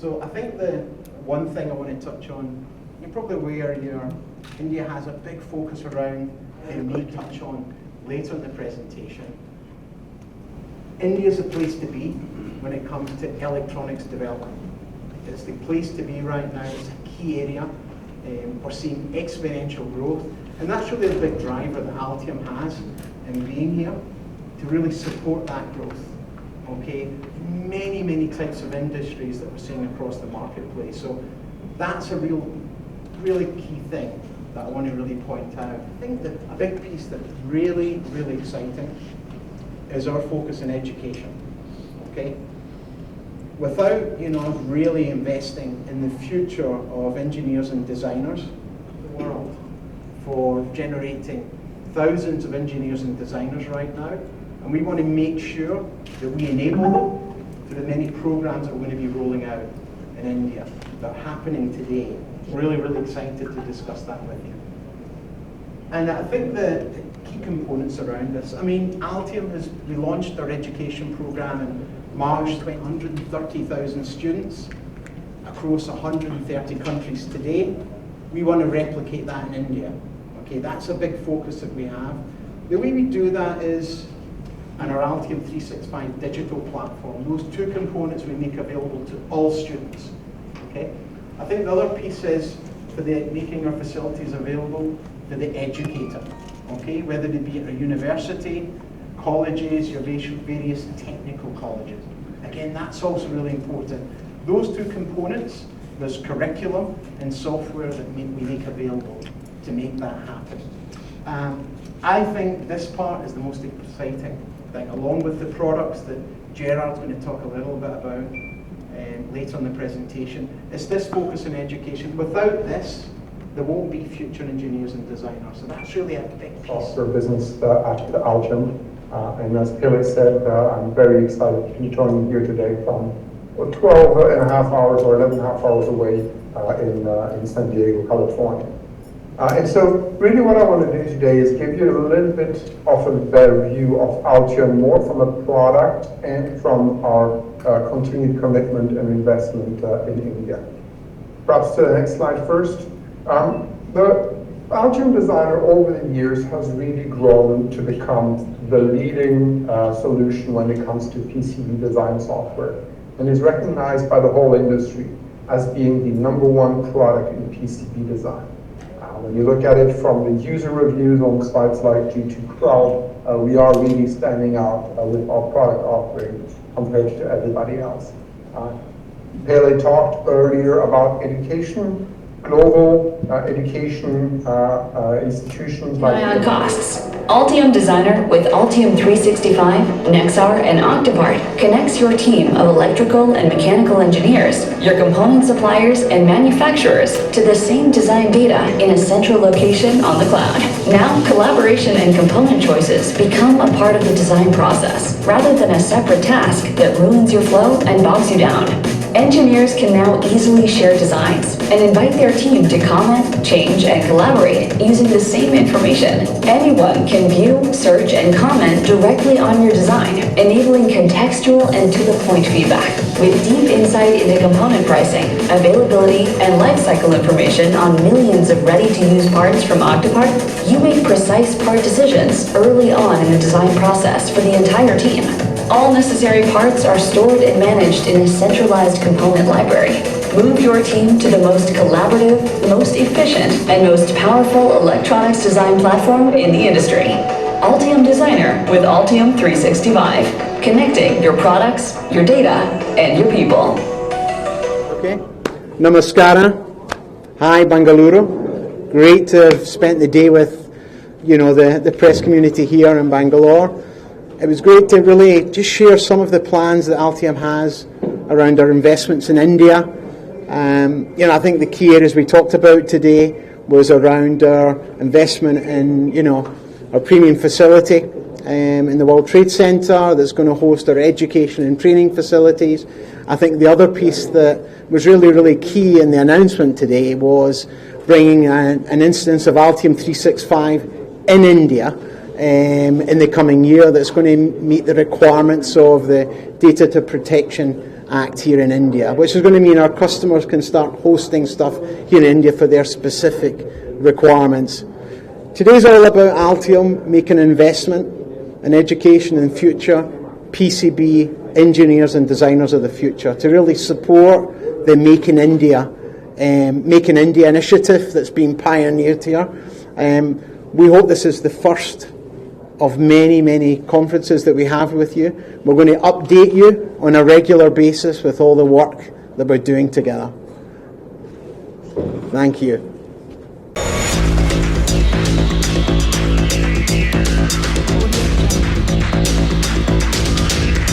So I think the one thing I want to touch on, you're probably aware here, India has a big focus around, and we touch on later in the presentation. India is a place to be when it comes to electronics development. It's the place to be right now. It's a key area. We're seeing exponential growth, and that's really the big driver that Altium has in being here to really support that growth. Okay, many types of industries that we're seeing across the marketplace. So that's a really key thing that I want to really point out. I think that a big piece that's really exciting is our focus in education. Okay, without really investing in the future of engineers and designers of the world, for generating thousands of engineers and designers right now, and we want to make sure that we enable them through the many programs that we're going to be rolling out in India that are happening today. Really excited to discuss that with you. And I think the key components around this, I mean, Altium we launched our education program in March, 130,000 students across 130 countries today. We want to replicate that in India. Okay, that's a big focus that we have. The way we do that is on our Altium 365 digital platform. Those two components we make available to all students. Okay, I think the other piece is for making our facilities available to the educator. Okay, whether they be at a university, colleges, your various technical colleges. Again, that's also really important. Those two components, there's curriculum and software that we make available to make that happen. I think this part is the most exciting thing, along with the products that Gerard's going to talk a little bit about later in the presentation. It's this focus on education. Without this, there won't be future engineers and designers. So that's really a big piece. For business at Altium. And as Pele said, I'm very excited to be joining here today from 12 and a half hours or 11 and a half hours away in San Diego, California. And so really what I want to do today is give you a little bit of a better view of Altium, more from a product and from our continued commitment and investment in India. Perhaps to the next slide first. The Altium Designer over the years has really grown to become the leading solution when it comes to PCB design software, and is recognized by the whole industry as being the #1 product in PCB design. When you look at it from the user reviews on sites like G2 Crowd, we are really standing out with our product offering compared to everybody else. Pele talked earlier about education. Global education institutions like costs. Altium Designer with Altium 365, Nexar, and Octopart connects your team of electrical and mechanical engineers, your component suppliers, and manufacturers to the same design data in a central location on the cloud. Now, collaboration and component choices become a part of the design process, rather than a separate task that ruins your flow and bogs you down. Engineers can now easily share designs and invite their team to comment, change, and collaborate using the same information. Anyone can view, search, and comment directly on your design, enabling contextual and to-the-point feedback. With deep insight into component pricing, availability, and lifecycle information on millions of ready-to-use parts from Octopart, you make precise part decisions early on in the design process for the entire team. All necessary parts are stored and managed in a centralized component library. Move your team to the most collaborative, most efficient, and most powerful electronics design platform in the industry. Altium Designer with Altium 365. Connecting your products, your data, and your people. Okay. Namaskara. Hi, Bangalore. Great to have spent the day with, the press community here in Bangalore. It was great to really just share some of the plans that Altium has around our investments in India. I think the key areas we talked about today was around our investment in, our premium facility in the World Trade Center that's going to host our education and training facilities. I think the other piece that was really key in the announcement today was bringing an instance of Altium 365 in India in the coming year that's going to meet the requirements of the Data Protection Act here in India, which is going to mean our customers can start hosting stuff here in India for their specific requirements. Today's all about Altium making an investment in education and future PCB engineers and designers of the future to really support the Make in India initiative that's been pioneered here. We hope this is the first of many, many conferences that we have with you. We're going to update you on a regular basis with all the work that we're doing together. Thank you.